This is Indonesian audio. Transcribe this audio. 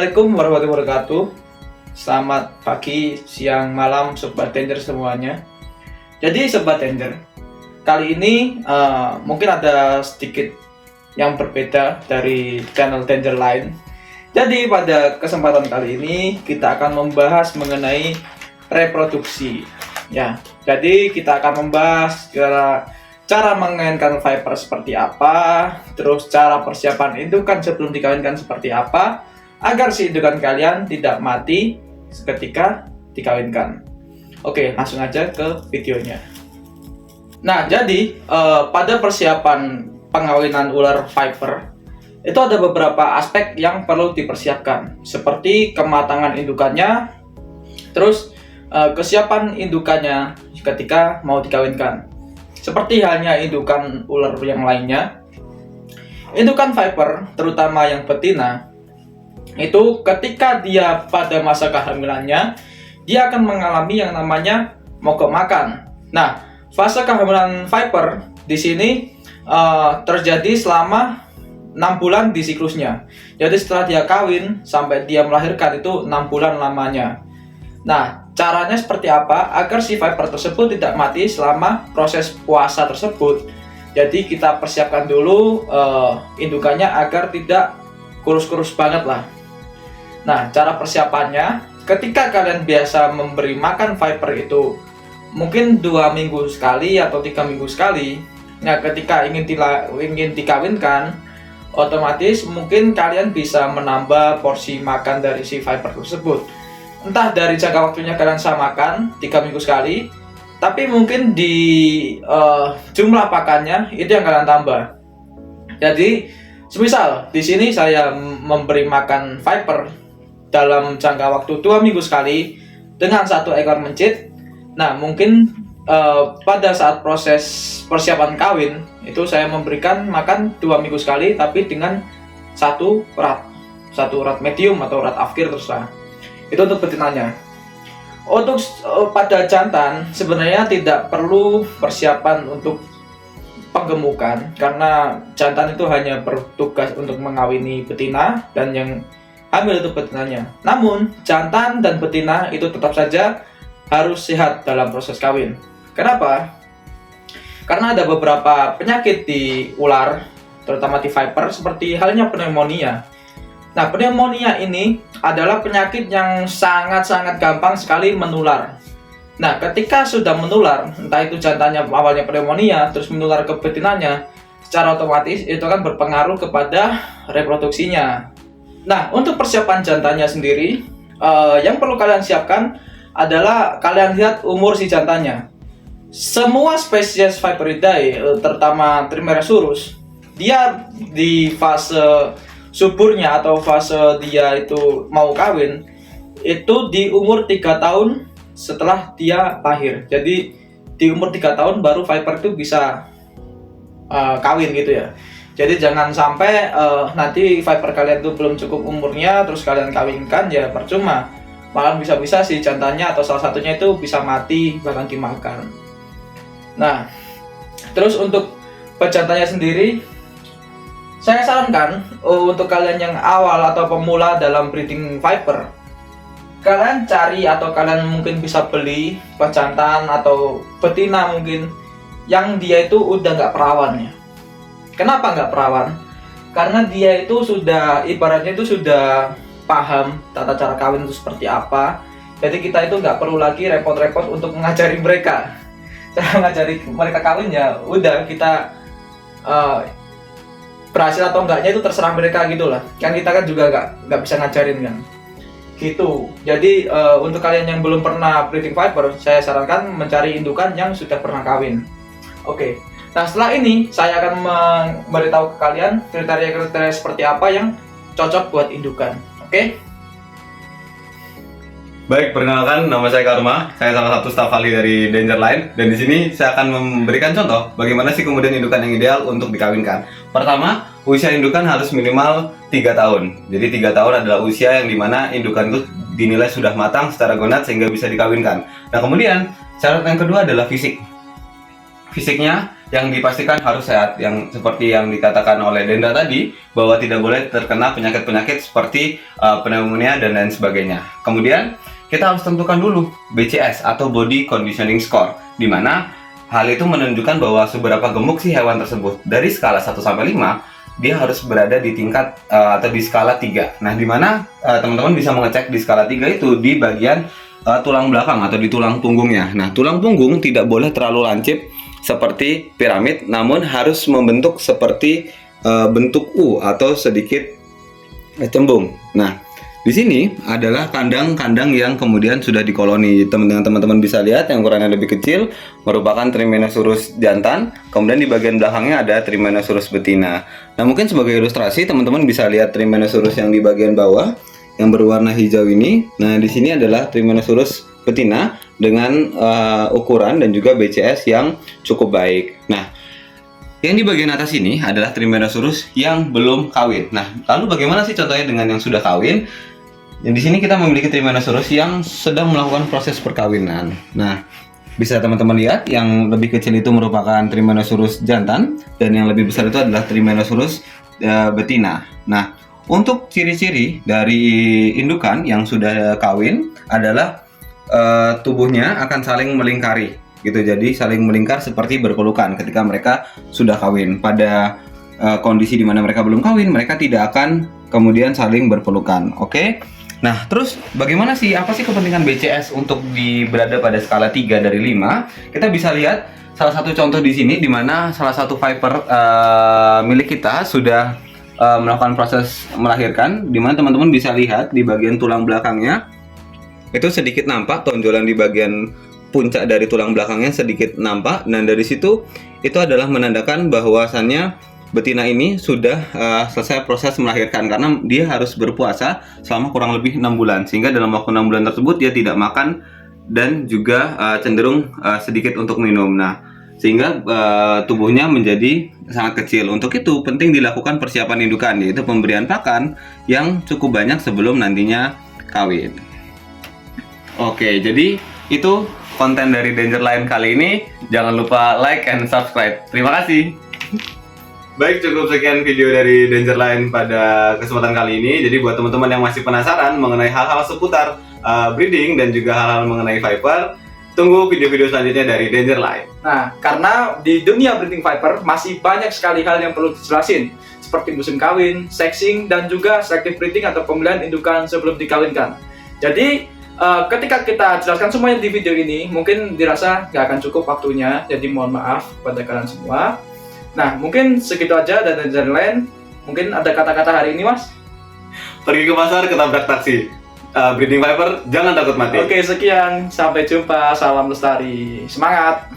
Assalamualaikum warahmatullahi wabarakatuh. Selamat pagi, siang, malam Sobat Tender semuanya. Jadi Sobat Tender, kali ini mungkin ada sedikit yang berbeda dari channel Tender lain. Jadi pada kesempatan kali ini kita akan membahas mengenai reproduksi. Ya, jadi kita akan membahas cara mengawinkan viper seperti apa, terus cara persiapan indukan sebelum dikawinkan seperti apa, agar si indukan kalian tidak mati ketika dikawinkan. Oke, langsung aja ke videonya. Nah, jadi pada persiapan pengawinan ular viper itu ada beberapa aspek yang perlu dipersiapkan, seperti kematangan indukannya, terus kesiapan indukannya ketika mau dikawinkan. Seperti halnya indukan ular yang lainnya, indukan viper, terutama yang betina, itu ketika dia pada masa kehamilannya, dia akan mengalami yang namanya mogok makan. Nah, fase kehamilan viper di sini terjadi selama 6 bulan di siklusnya. Jadi setelah dia kawin sampai dia melahirkan itu 6 bulan lamanya. Nah, caranya seperti apa agar si viper tersebut tidak mati selama proses puasa tersebut? Jadi kita persiapkan dulu indukannya agar tidak kurus-kurus banget lah. Nah, cara persiapannya, ketika kalian biasa memberi makan viper itu mungkin 2 minggu sekali atau 3 minggu sekali. Nah, ketika ingin dikawinkan, otomatis mungkin kalian bisa menambah porsi makan dari si viper tersebut. Entah dari jangka waktunya kalian samakan 3 minggu sekali, tapi mungkin di jumlah pakannya itu yang kalian tambah. Jadi, semisal di sini saya memberi makan viper dalam jangka waktu 2 minggu sekali dengan 1 ekor mencit. Nah, mungkin pada saat proses persiapan kawin itu saya memberikan makan 2 minggu sekali, tapi dengan satu urat medium atau urat afkir terserah. Itu untuk betinanya. Untuk pada jantan sebenarnya tidak perlu persiapan untuk penggemukan, karena jantan itu hanya bertugas untuk mengawini betina dan yang hamil itu betinanya. Namun jantan dan betina itu tetap saja harus sehat dalam proses kawin. Kenapa? Karena ada beberapa penyakit di ular, terutama di viper, seperti halnya pneumonia. Nah, pneumonia ini adalah penyakit yang sangat-sangat gampang sekali menular. Nah, ketika sudah menular, entah itu jantannya awalnya pneumonia, terus menular ke betinanya, secara otomatis itu akan berpengaruh kepada reproduksinya. Nah, untuk persiapan jantannya sendiri, yang perlu kalian siapkan adalah kalian lihat umur si jantannya. Semua spesies Viperidae, terutama Trimeresurus, dia di fase suburnya atau fase dia itu mau kawin itu di umur 3 tahun setelah dia lahir. Jadi di umur 3 tahun baru viper itu bisa kawin gitu ya. Jadi jangan sampai nanti viper kalian itu belum cukup umurnya terus kalian kawinkan, ya percuma. Malah bisa-bisa si jantannya atau salah satunya itu bisa mati bahkan dimakan. Nah, terus untuk pejantannya sendiri, saya sarankan untuk kalian yang awal atau pemula dalam breeding viper, kalian cari atau kalian mungkin bisa beli pejantan atau betina mungkin yang dia itu udah nggak perawan ya. Kenapa nggak perawan? Karena dia itu sudah, ibaratnya itu sudah paham tata cara kawin itu seperti apa. Jadi kita itu nggak perlu lagi repot-repot untuk mengajari mereka. Cara mengajari mereka kawin ya udah, kita berhasil atau enggaknya itu terserah mereka gitu lah. Kan kita kan juga nggak bisa ngajarin kan. Gitu. Jadi untuk kalian yang belum pernah breeding viper, saya sarankan mencari indukan yang sudah pernah kawin. Oke. Nah, setelah ini saya akan memberitahu ke kalian kriteria-kriteria seperti apa yang cocok buat indukan. Oke? Baik, perkenalkan, nama saya Karma. Saya salah satu staf ahli dari Danger Line, dan di sini saya akan memberikan contoh bagaimana sih kemudian indukan yang ideal untuk dikawinkan. Pertama, usia indukan harus minimal 3 tahun. Jadi 3 tahun adalah usia yang dimana indukan itu dinilai sudah matang secara gonad sehingga bisa dikawinkan. Nah, kemudian syarat yang kedua adalah fisik. Fisiknya yang dipastikan harus sehat, yang seperti yang dikatakan oleh Denda tadi, bahwa tidak boleh terkena penyakit-penyakit seperti pneumonia dan lain sebagainya. Kemudian kita harus tentukan dulu BCS atau Body Conditioning Score, di mana hal itu menunjukkan bahwa seberapa gemuk si hewan tersebut. Dari skala 1 sampai 5, dia harus berada di tingkat atau di skala 3. Nah, di mana teman-teman bisa mengecek di skala 3 itu di bagian tulang belakang atau di tulang punggungnya. Nah, tulang punggung tidak boleh terlalu lancip seperti piramid, namun harus membentuk seperti bentuk U atau sedikit cembung. Nah, di sini adalah kandang-kandang yang kemudian sudah dikoloni. Teman-teman bisa lihat yang ukurannya lebih kecil merupakan Trimenosurus jantan. Kemudian di bagian belakangnya ada Trimenosurus betina. Nah, mungkin sebagai ilustrasi teman-teman bisa lihat Trimenosurus yang di bagian bawah yang berwarna hijau ini. Nah, di sini adalah Trimenosurus betina dengan ukuran dan juga BCS yang cukup baik. Nah, yang di bagian atas ini adalah Trimenosurus yang belum kawin. Nah, lalu bagaimana sih contohnya dengan yang sudah kawin? Di sini kita memiliki Trimenosurus yang sedang melakukan proses perkawinan. Nah, bisa teman-teman lihat yang lebih kecil itu merupakan Trimenosurus jantan dan yang lebih besar itu adalah Trimenosurus betina. Nah, untuk ciri-ciri dari indukan yang sudah kawin adalah tubuhnya akan saling melingkari gitu, jadi saling melingkar seperti berpelukan ketika mereka sudah kawin. Pada kondisi di mana mereka belum kawin, mereka tidak akan kemudian saling berpelukan. Oke. Nah, terus bagaimana sih, apa sih kepentingan BCS untuk berada pada skala 3 dari 5? Kita bisa lihat salah satu contoh di sini di mana salah satu viper milik kita sudah melakukan proses melahirkan, di mana teman-teman bisa lihat di bagian tulang belakangnya itu sedikit nampak, tonjolan di bagian puncak dari tulang belakangnya sedikit nampak, dan dari situ itu adalah menandakan bahwasannya betina ini sudah selesai proses melahirkan, karena dia harus berpuasa selama kurang lebih 6 bulan, sehingga dalam waktu 6 bulan tersebut dia tidak makan dan juga cenderung sedikit untuk minum. Nah, sehingga tubuhnya menjadi sangat kecil. Untuk itu penting dilakukan persiapan indukan, yaitu pemberian pakan yang cukup banyak sebelum nantinya kawin. Oke, jadi itu konten dari Dangerline kali ini. Jangan lupa like and subscribe. Terima kasih. Baik, cukup sekian video dari Dangerline pada kesempatan kali ini. Jadi buat teman-teman yang masih penasaran mengenai hal-hal seputar breeding dan juga hal-hal mengenai viper, tunggu video-video selanjutnya dari Dangerline. Nah, karena di dunia breeding viper masih banyak sekali hal yang perlu dijelasin, seperti musim kawin, sexing, dan juga selective breeding atau pemilihan indukan sebelum dikawinkan. Jadi ketika kita jelaskan semuanya di video ini, mungkin dirasa nggak akan cukup waktunya, jadi mohon maaf pada kalian semua. Nah, mungkin segitu aja dari Dangerline. Mungkin ada kata-kata hari ini, Mas? Pergi ke pasar, ketabrak taksi. Breeding viper, jangan takut mati. Oke, sekian. Sampai jumpa. Salam lestari. Semangat!